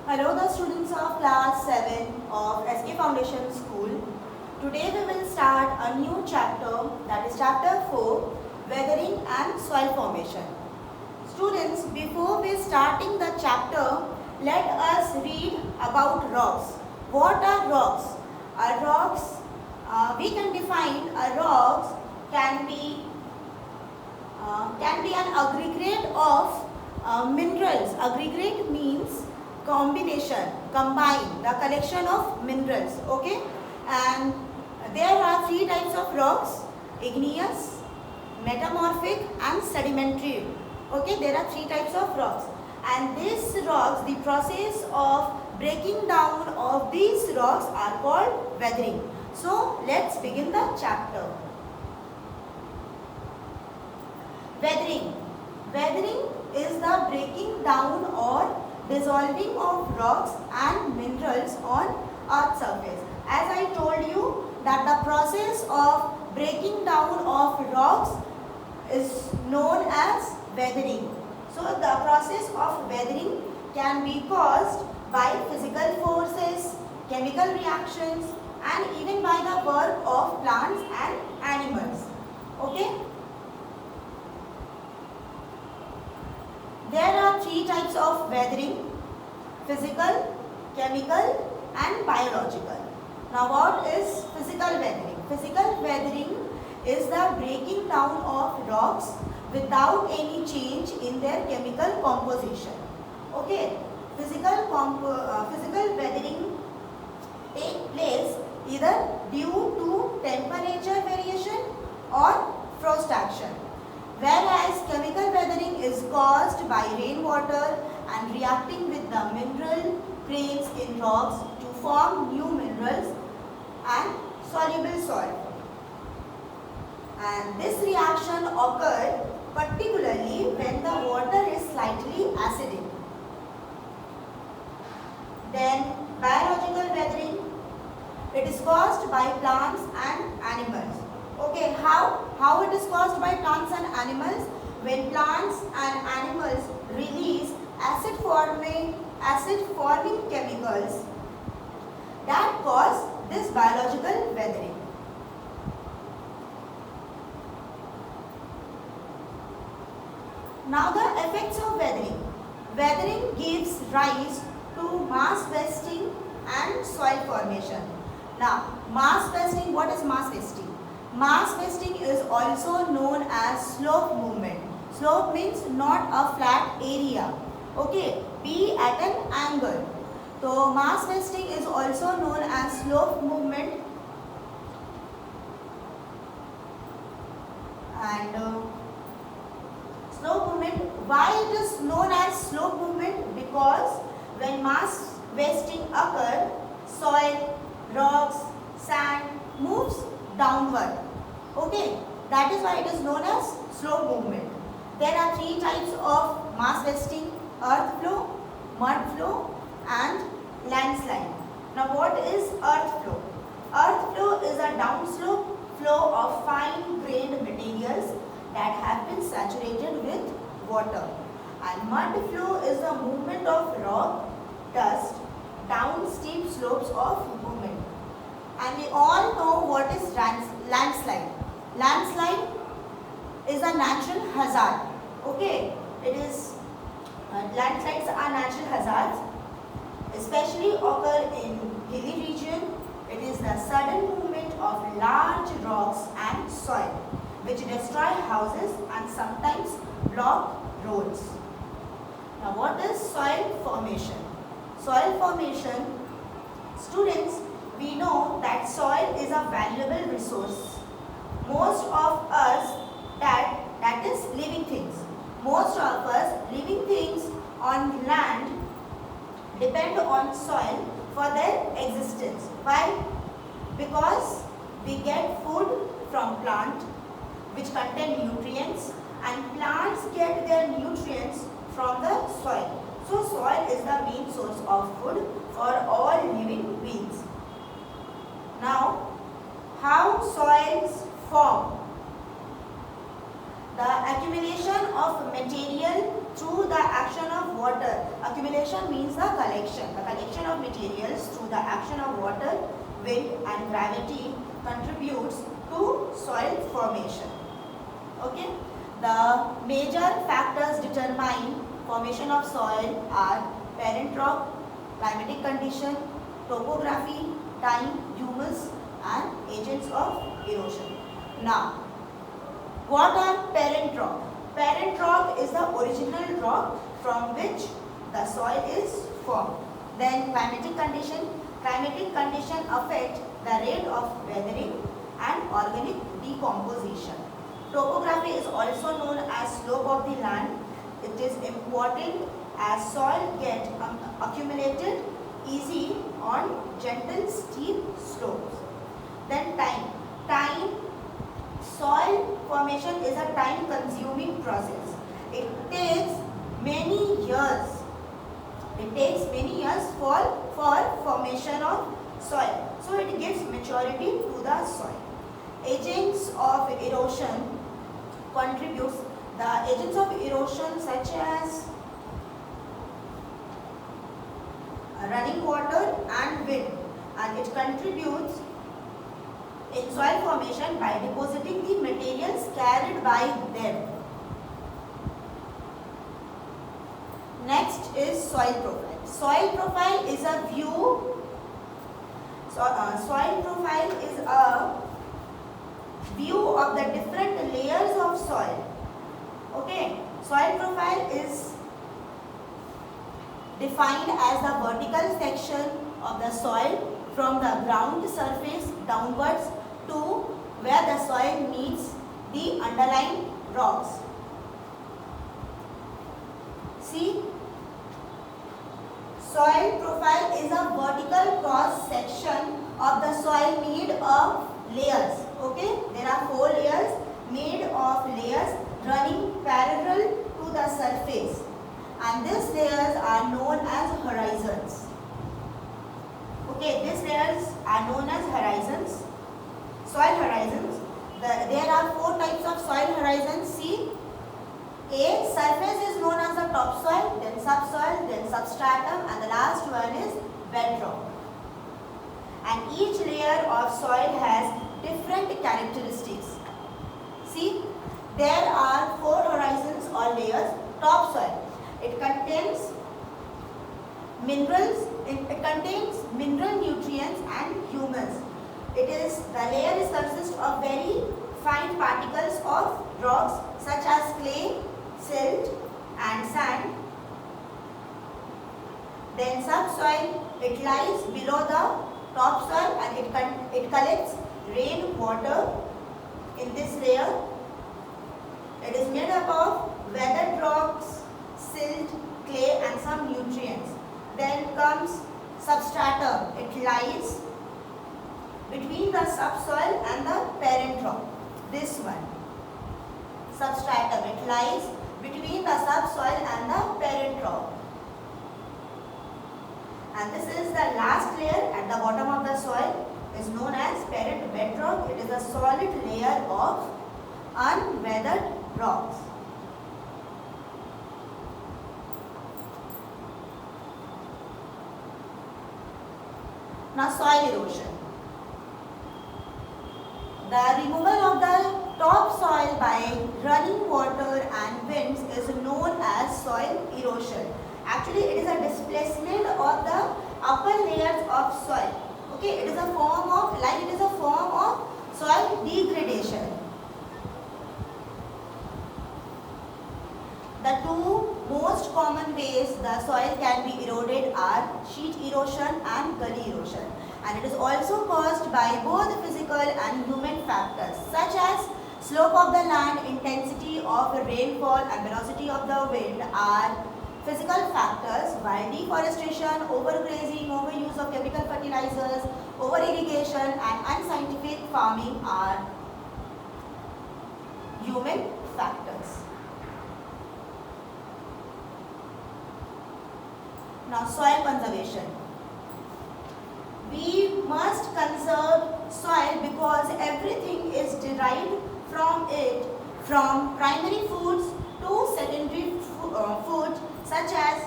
Hello the students of class 7 of SK Foundation School. Today we will start a new chapter, that is chapter 4, Weathering and Soil Formation. Students, before we starting the chapter, let us read about rocks. What are rocks? We can define a rocks can be an aggregate of minerals. Aggregate means combination, combine, the collection of minerals. Okay, and there are three types of rocks: igneous, metamorphic and sedimentary. Okay, there are three types of rocks, and these rocks, the process of breaking down of these rocks are called weathering. So let's begin the chapter. Weathering. Weathering is the breaking down or dissolving of rocks and minerals on earth's surface. As I told you that the process of breaking down of rocks is known as weathering. So the process of weathering can be caused by physical forces, chemical reactions and even by the work of plants and animals. Okay? There are three types of weathering: physical, chemical and biological. Now what is physical weathering? Physical weathering is the breaking down of rocks without any change in their chemical composition. Okay, physical weathering take place either due to temperature variation or frost action, whereas chemical weathering is caused by rainwater and reacting with the mineral grains in rocks to form new minerals and soluble salt. And this reaction occurred particularly when the water is slightly acidic. Then biological weathering, it is caused by plants and animals. Okay, how it is caused by plants and animals? When plants and animals release acid forming chemicals that cause this biological weathering. Now the effects of weathering. Weathering gives rise to mass wasting and soil formation. Now mass wasting, what is mass wasting? Mass wasting is also known as slope movement. Slope means not a flat area. Okay, be at an angle. So mass wasting is also known as slope movement. And slope movement, why it is known as slope movement? Because when mass wasting occurs, soil, rocks, sand moves downward. Okay, that is why it is known as slope movement. There are three types of mass wasting: earth flow, mud flow and landslide. Now what is earth flow? Earth flow is a downslope flow of fine grained materials that have been saturated with water. And mud flow is the movement of rock, dust down steep slopes of movement. And we all know what is landslide. Landslide is a natural hazard. Okay, it is landslides are natural hazards, especially occur in hilly region. It is the sudden movement of large rocks and soil which destroy houses and sometimes block roads. Now what is soil formation? Soil formation, students, we know that soil is a valuable resource. Most of us, that is living things. Most of us living things on land depend on soil for their existence. Why? Because we get food from plant which contain nutrients, and plants get their nutrients from the soil. So soil is the main source of food for all living beings. Now, how soils form? The accumulation of material through the action of water. Accumulation erosion means the collection of materials through the action of water, wind and gravity contributes to soil formation. Okay, the major factors determine formation of soil are parent rock, climatic condition, topography, time, humus and agents of erosion. Now, what are parent rock? Parent rock is the original rock from which the soil is formed. Then climatic condition. Climatic condition affect the rate of weathering and organic decomposition. Topography is also known as slope of the land. It is important as soil get accumulated easy on gentle steep slopes. Then time. Soil formation is a time consuming process. It takes many years. For formation of soil. So it gives maturity to the soil. Agents of erosion contributes. The agents of erosion such as running water and wind, and it contributes in soil formation by depositing the materials carried by them. Next is soil profile. Soil profile is a view. Soil profile is a view of the different layers of soil. Okay, soil profile is defined as the vertical section of the soil from the ground surface downwards to where the soil meets the underlying rocks. See, soil profile is a vertical cross section of the soil made of layers. Okay, there are 4 layers made of layers running parallel to the surface, and these layers are known as horizons. Okay, these layers are known as horizons, soil horizons. There are 4 types of soil horizons. See, A, surface is known as the topsoil, then subsoil, then substratum, and the last one is bedrock. And each layer of soil has different characteristics. See, there are 4 horizons or layers. Topsoil, it contains minerals, it contains mineral nutrients and humus. The layer is consist of very fine particles of rocks such as clay, silt and sand. Then subsoil, it lies below the topsoil and it collects rain water in this layer. It is made up of weathered rocks, silt, clay and some nutrients. Then comes substratum. It lies between the subsoil and the parent rock. This one. Substratum. It lies between the subsoil and the parent rock. And this is the last layer at the bottom of the soil, is known as parent bedrock. It is a solid layer of unweathered rocks. Now, soil erosion. The removal of the topsoil by running water and winds is known as soil erosion. Actually, it is a displacement of the upper layers of soil. Okay, it is a form of soil degradation. The 2 most common ways the soil can be eroded are sheet erosion and gully erosion. And it is also caused by both physical and human factors such as slope of the land, intensity of rainfall and velocity of the wind are physical factors, while deforestation, overgrazing, overuse of chemical fertilizers, over-irrigation and unscientific farming are human factors. Now, soil conservation. We must conserve soil because everything is derived from it, from primary foods to secondary food such as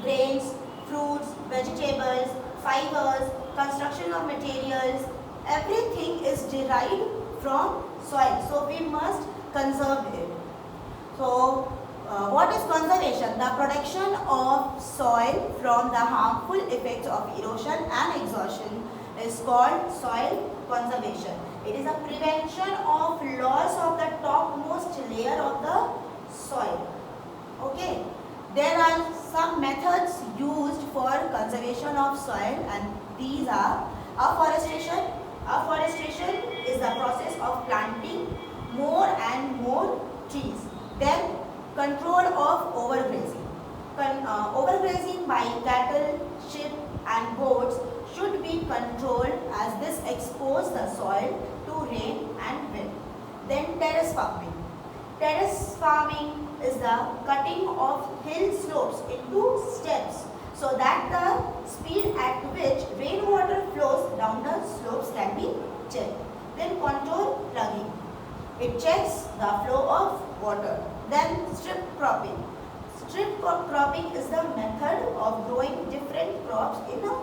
grains, fruits, vegetables, fibers, construction of materials, everything is derived from soil. So we must conserve it. So what is conservation? The protection of soil from the harmful effects of erosion and exhaustion is called soil conservation. It is a prevention of loss of the topmost layer of the soil. Okay. There are some methods used for conservation of soil, and these are afforestation. Afforestation is the process of planting more and more trees. Then control of overgrazing. Overgrazing by cattle, sheep and goats should be controlled as this exposes the soil to rain and wind. Then terrace farming. Terrace farming is the cutting of hill slopes into steps so that the speed at which rainwater flows down the slopes can be checked. Then contour plugging. It checks the flow of water. Then strip cropping. Strip cropping is the method of growing different crops in a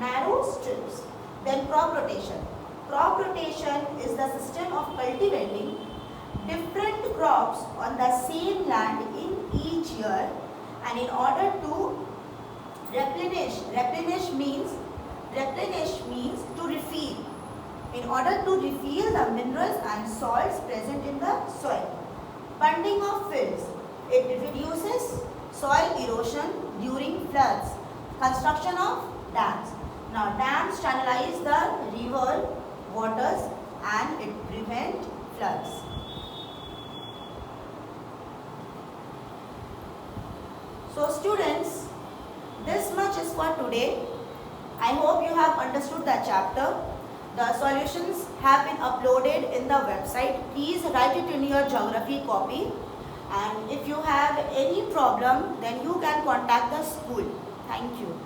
narrow strips. Then crop rotation. Crop rotation is the system of cultivating different crops on the same land in each year, and in order to replenish means to refill. In order to refill the minerals and salts present in the soil. Bunding of fields. It reduces soil erosion during floods. Construction of dams. Now dams channelize the river waters and it prevents floods. So students, this much is for today. I hope you have understood the chapter. The solutions have been uploaded in the website. Please write it in your geography copy. And if you have any problem, then you can contact the school. Thank you.